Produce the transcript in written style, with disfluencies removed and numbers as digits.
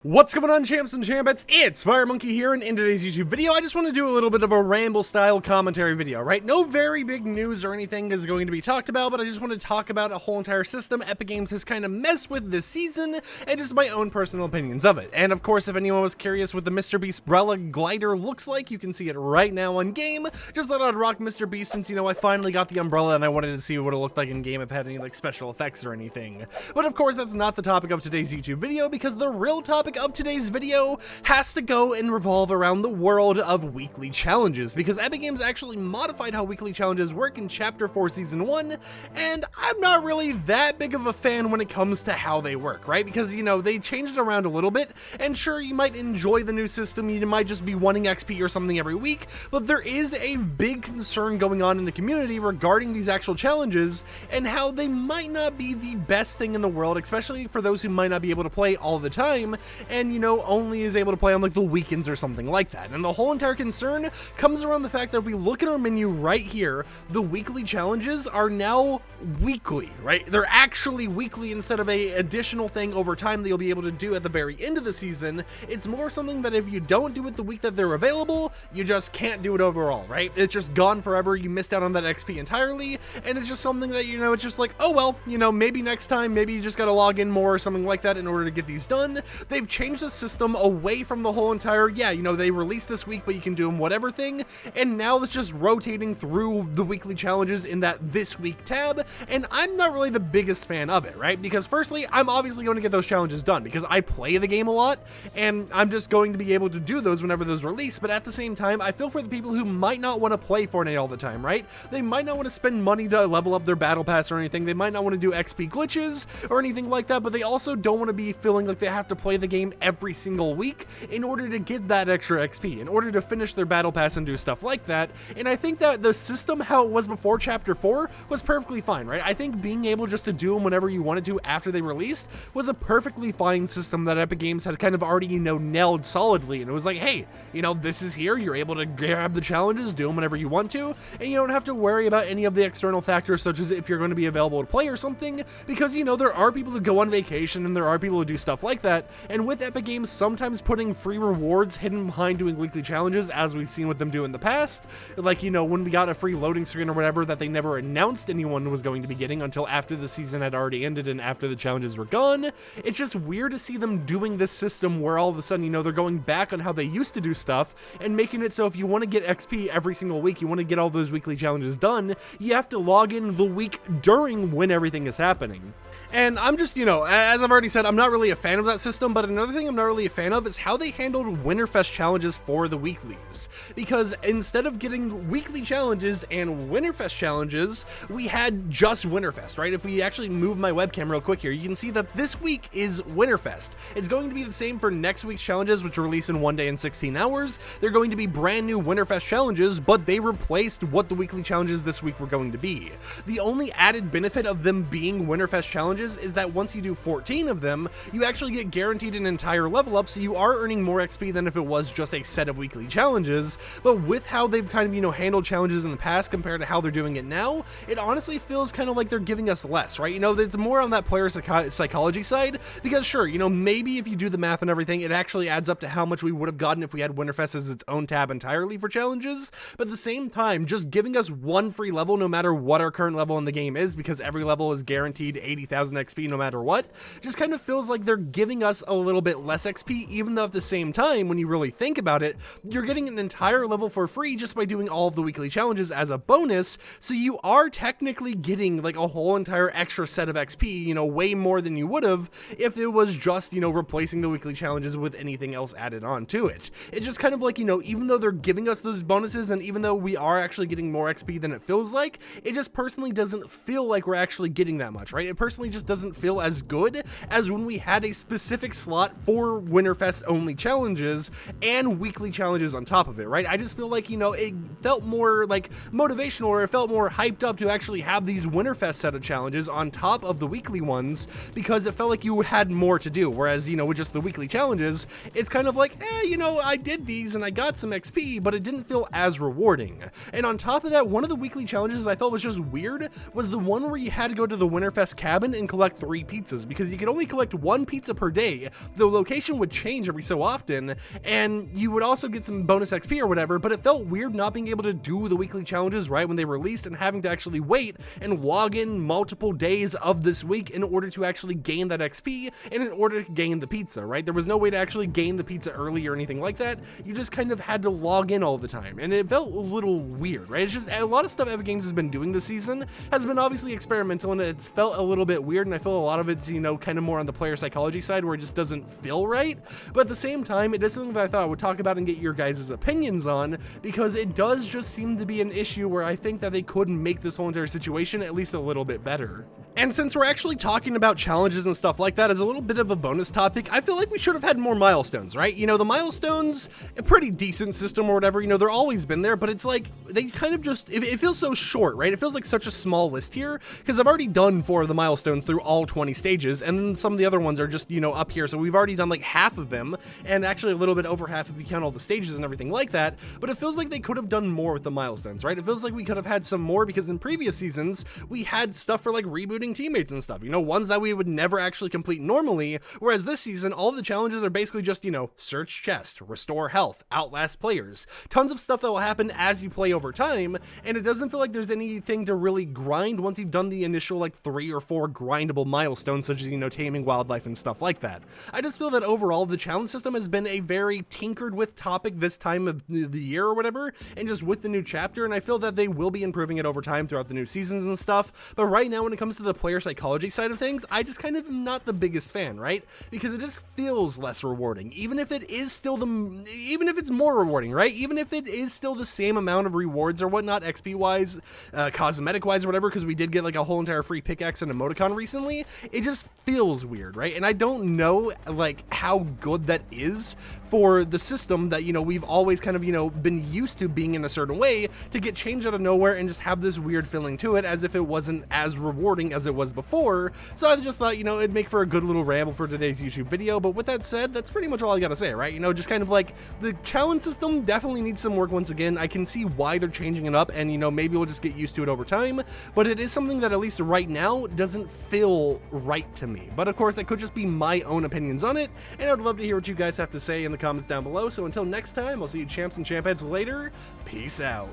What's going on, champs and champettes? It's FireMonkey here, and in today's YouTube video, I just want to do a little bit of a ramble-style commentary video, right? No very big news or anything is going to be talked about, but I just want to talk about a whole entire system Epic Games has kind of messed with this season, and just my own personal opinions of it. And of course, if anyone was curious what the Mr. Beast Umbrella glider looks like, you can see it right now on game. Just thought I'd rock Mr. Beast since, I finally got the umbrella, and I wanted to see what it looked like in game if it had any, special effects or anything. But of course, that's not the topic of today's YouTube video, because the real topic of today's video has to go and revolve around the world of weekly challenges, because Epic Games actually modified how weekly challenges work in Chapter 4 Season 1, and I'm not really that big of a fan when it comes to how they work, right? Because, they changed it around a little bit, and sure, you might enjoy the new system, you might just be wanting XP or something every week, but there is a big concern going on in the community regarding these actual challenges, and how they might not be the best thing in the world, especially for those who might not be able to play all the time, and only is able to play on the weekends or something like that. And the whole entire concern comes around the fact that if we look at our menu right here, the weekly challenges are now weekly, right? They're actually weekly instead of a additional thing over time that you'll be able to do at the very end of the season. It's more something that if you don't do it the week that they're available, you just can't do it overall, right? It's just gone forever. You missed out on that XP entirely, and it's just something that, it's just like, oh well, maybe next time, maybe you just gotta log in more or something like that in order to get these done. They've changed the system away from the whole entire, they released this week, but you can do them whatever thing, and now it's just rotating through the weekly challenges in that this week tab, and I'm not really the biggest fan of it, right? Because firstly, I'm obviously going to get those challenges done because I play the game a lot, and I'm just going to be able to do those whenever those release, but at the same time, I feel for the people who might not want to play Fortnite all the time, right? They might not want to spend money to level up their battle pass or anything, they might not want to do XP glitches or anything like that, but they also don't want to be feeling like they have to play the game every single week in order to get that extra XP, in order to finish their battle pass and do stuff like that. And I think that the system, how it was before Chapter 4, was perfectly fine, right? I think being able just to do them whenever you wanted to after they released was a perfectly fine system that Epic Games had kind of already, nailed solidly. And it was like, hey, this is here, you're able to grab the challenges, do them whenever you want to, and you don't have to worry about any of the external factors, such as if you're going to be available to play or something, because, there are people who go on vacation and there are people who do stuff like that. And with Epic Games sometimes putting free rewards hidden behind doing weekly challenges, as we've seen with them do in the past, like, when we got a free loading screen or whatever that they never announced anyone was going to be getting until after the season had already ended and after the challenges were gone. It's just weird to see them doing this system where all of a sudden, they're going back on how they used to do stuff and making it so if you want to get XP every single week, you want to get all those weekly challenges done, you have to log in the week during when everything is happening. And I'm just, as I've already said, I'm not really a fan of that system, but another thing I'm not really a fan of is how they handled Winterfest challenges for the weeklies. Because instead of getting weekly challenges and Winterfest challenges, we had just Winterfest, right? If we actually move my webcam real quick here, you can see that this week is Winterfest. It's going to be the same for next week's challenges, which release in 1 day and 16 hours. They're going to be brand new Winterfest challenges, but they replaced what the weekly challenges this week were going to be. The only added benefit of them being Winterfest challenges is that once you do 14 of them, you actually get guaranteed an entire level up, so you are earning more XP than if it was just a set of weekly challenges. But with how they've kind of, handled challenges in the past compared to how they're doing it now, it honestly feels kind of like they're giving us less, right? It's more on that player psychology side, because sure, maybe if you do the math and everything, it actually adds up to how much we would have gotten if we had Winterfest as its own tab entirely for challenges, but at the same time, just giving us one free level no matter what our current level in the game is, because every level is guaranteed 80,000 XP no matter what, just kind of feels like they're giving us a little bit less XP, even though at the same time, when you really think about it, you're getting an entire level for free just by doing all of the weekly challenges as a bonus, so you are technically getting a whole entire extra set of XP, way more than you would have if it was just, replacing the weekly challenges with anything else added on to it. It's just kind of like, even though they're giving us those bonuses, and even though we are actually getting more XP than it feels like, it just personally doesn't feel like we're actually getting that much, right? It personally just doesn't feel as good as when we had a specific slot for Winterfest only challenges and weekly challenges on top of it, right? I just feel like, it felt more motivational, or it felt more hyped up to actually have these Winterfest set of challenges on top of the weekly ones, because it felt like you had more to do. Whereas, with just the weekly challenges, it's kind of like, I did these and I got some XP, but it didn't feel as rewarding. And on top of that, one of the weekly challenges that I felt was just weird was the one where you had to go to the Winterfest cabin and collect 3 pizzas, because you could only collect 1 pizza per day, the location would change every so often, and you would also get some bonus XP or whatever, but it felt weird not being able to do the weekly challenges right when they released and having to actually wait and log in multiple days of this week in order to actually gain that XP and in order to gain the pizza, right? There was no way to actually gain the pizza early or anything like that. You just kind of had to log in all the time, and it felt a little weird, right? It's just a lot of stuff Epic Games has been doing this season has been obviously experimental, and it's felt a little bit weird, and I feel a lot of it's, you know, kind of more on the player psychology side where it just doesn't feel right. But at the same time, it is something that I thought I would talk about and get your guys' opinions on, because it does just seem to be an issue where I think that they could make this whole entire situation at least a little bit better. And since we're actually talking about challenges and stuff like that as a little bit of a bonus topic, I feel like we should have had more milestones, right? You know, the milestones, a pretty decent system or whatever, you know, they're always been there, but it's like, they kind of just, it feels so short, right? It feels like such a small list here, because I've already done 4 of the milestones through all 20 stages, and then some of the other ones are just, you know, up here, so we've already done like half of them, and actually a little bit over half if you count all the stages and everything like that, but it feels like they could have done more with the milestones, right? It feels like we could have had some more, because in previous seasons, we had stuff for like rebooting teammates and stuff, you know, ones that we would never actually complete normally, whereas this season, all the challenges are basically just, you know, search chest, restore health, outlast players, tons of stuff that will happen as you play over time, and it doesn't feel like there's anything to really grind once you've done the initial like 3 or 4 grindable milestones, such as, you know, taming wildlife and stuff like that. I just feel that overall the challenge system has been a very tinkered with topic this time of the year or whatever, and just with the new chapter, and I feel that they will be improving it over time throughout the new seasons and stuff, but right now when it comes to the player psychology side of things, I just kind of am not the biggest fan, right? Because it just feels less rewarding, even if it is still even if it's more rewarding, right? Even if it is still the same amount of rewards or whatnot, XP wise, cosmetic wise or whatever, because we did get like a whole entire free pickaxe and emoticon recently, it just feels weird, right? And I don't know like how good that is for the system that, you know, we've always kind of, you know, been used to being in a certain way, to get changed out of nowhere and just have this weird feeling to it as if it wasn't as rewarding as it was before. So I just thought, you know, it'd make for a good little ramble for today's YouTube video, but with that said, that's pretty much all I gotta say, right? You know, just kind of like the challenge system definitely needs some work once again. I can see why they're changing it up, and, you know, maybe we'll just get used to it over time, but it is something that at least right now doesn't feel right to me. But of course, that could just be my own opinions on it, and I'd love to hear what you guys have to say in the comments down below. So until next time, I'll see you champs and champettes later. Peace out.